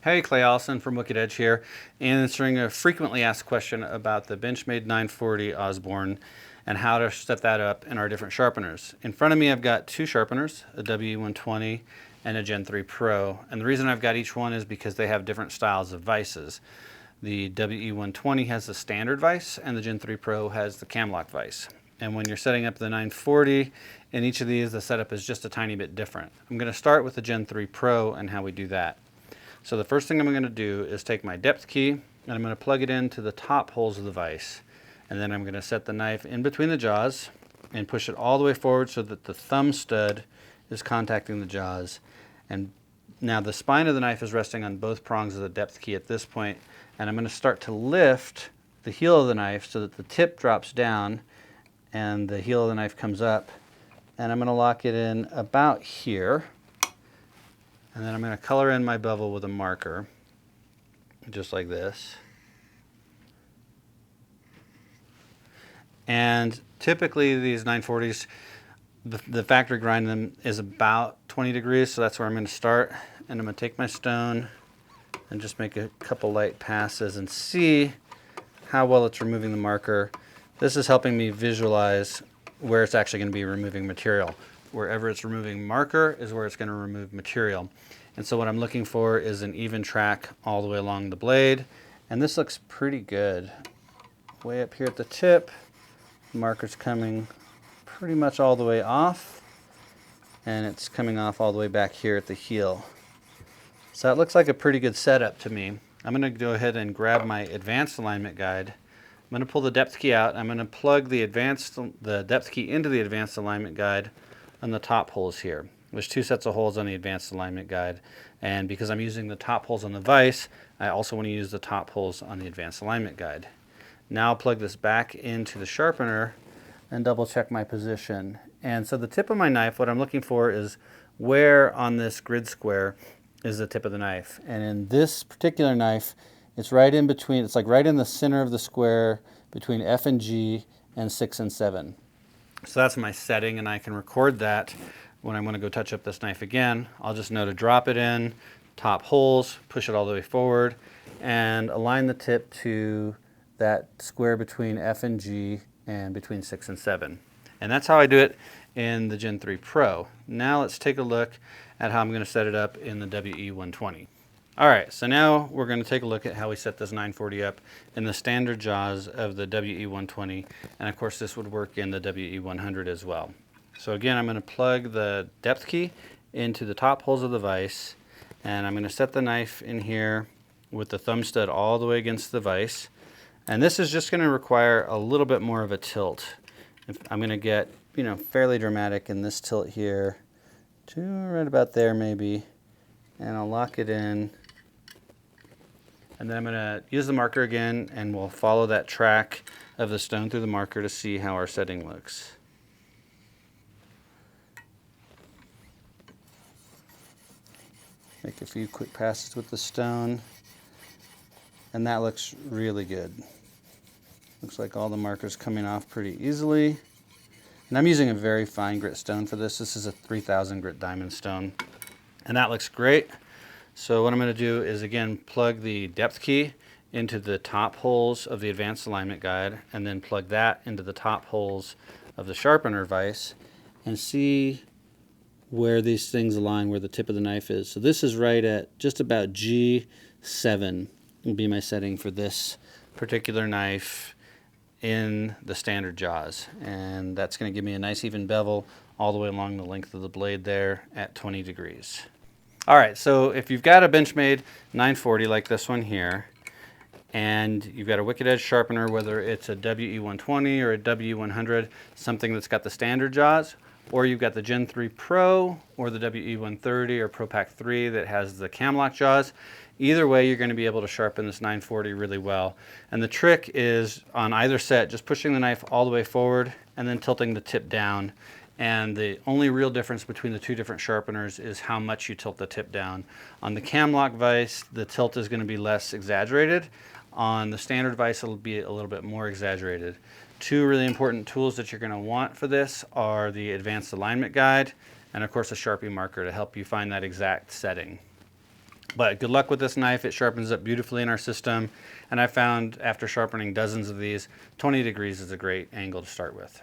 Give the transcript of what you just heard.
Hey, Clay Allison from Wicked Edge here, answering a frequently asked question about the Benchmade 940 Osborne and how to set that up in our different sharpeners. In front of me I've got two sharpeners, a WE120 and a Gen 3 Pro, and the reason I've got each one is because they have different styles of vices. The WE120 has the standard vise and the Gen 3 Pro has the cam lock vise. And when you're setting up the 940, in each of these the setup is just a tiny bit different. I'm going to start with the Gen 3 Pro and how we do that. So the first thing I'm going to do is take my depth key and I'm going to plug it into the top holes of the vise. And then I'm going to set the knife in between the jaws and push it all the way forward so that the thumb stud is contacting the jaws. And now the spine of the knife is resting on both prongs of the depth key at this point. And I'm going to start to lift the heel of the knife so that the tip drops down and the heel of the knife comes up. And I'm going to lock it in about here. And then I'm going to color in my bevel with a marker, just like this. And typically these 940s, the factory grind them is about 20 degrees, so that's where I'm going to start. And I'm going to take my stone and just make a couple light passes and see how well it's removing the marker. This is helping me visualize where it's actually going to be removing material. Wherever it's removing marker is where it's going to remove material. And so what I'm looking for is an even track all the way along the blade. And this looks pretty good. Way up here at the tip, the marker's coming pretty much all the way off. And it's coming off all the way back here at the heel. So that looks like a pretty good setup to me. I'm going to go ahead and grab my advanced alignment guide. I'm going to pull the depth key out. I'm going to plug the depth key into the advanced alignment guide on the top holes here. There's two sets of holes on the advanced alignment guide, and because I'm using the top holes on the vise, I also want to use the top holes on the advanced alignment guide. Now I'll plug this back into the sharpener and double check my position. And so the tip of my knife, what I'm looking for is where on this grid square is the tip of the knife. And in this particular knife, it's right in between, it's like right in the center of the square between F and G and 6 and 7. So that's my setting, and I can record that when I want to go touch up this knife again. I'll just know to drop it in, top holes, push it all the way forward, and align the tip to that square between F and G and between 6 and 7. And that's how I do it in the Gen 3 Pro. Now let's take a look at how I'm going to set it up in the WE120. Alright, so now we're going to take a look at how we set this 940 up in the standard jaws of the WE120, and of course this would work in the WE100 as well. So again, I'm going to plug the depth key into the top holes of the vise, and I'm going to set the knife in here with the thumb stud all the way against the vise. And this is just going to require a little bit more of a tilt. I'm going to get, fairly dramatic in this tilt here to right about there maybe, and I'll lock it in. And then I'm going to use the marker again, and we'll follow that track of the stone through the marker to see how our setting looks. Make a few quick passes with the stone, and that looks really good. Looks like all the markers coming off pretty easily. And I'm using a very fine grit stone for this. This is a 3000 grit diamond stone, and that looks great. So what I'm going to do is again plug the depth key into the top holes of the advanced alignment guide, and then plug that into the top holes of the sharpener vise, and see where these things align, where the tip of the knife is. So this is right at just about G7 will be my setting for this particular knife in the standard jaws. And that's going to give me a nice even bevel all the way along the length of the blade there at 20 degrees. Alright, so if you've got a Benchmade 940 like this one here, and you've got a Wicked Edge sharpener, whether it's a WE120 or a WE100, something that's got the standard jaws, or you've got the Gen 3 Pro or the WE130 or Pro Pack 3 that has the cam lock jaws, either way you're going to be able to sharpen this 940 really well. And the trick is on either set, just pushing the knife all the way forward and then tilting the tip down. And the only real difference between the two different sharpeners is how much you tilt the tip down. On the cam lock vise, the tilt is going to be less exaggerated. On the standard vise, it'll be a little bit more exaggerated. Two really important tools that you're going to want for this are the advanced alignment guide and of course a Sharpie marker to help you find that exact setting. But good luck with this knife. It sharpens up beautifully in our system. And I found after sharpening dozens of these, 20 degrees is a great angle to start with.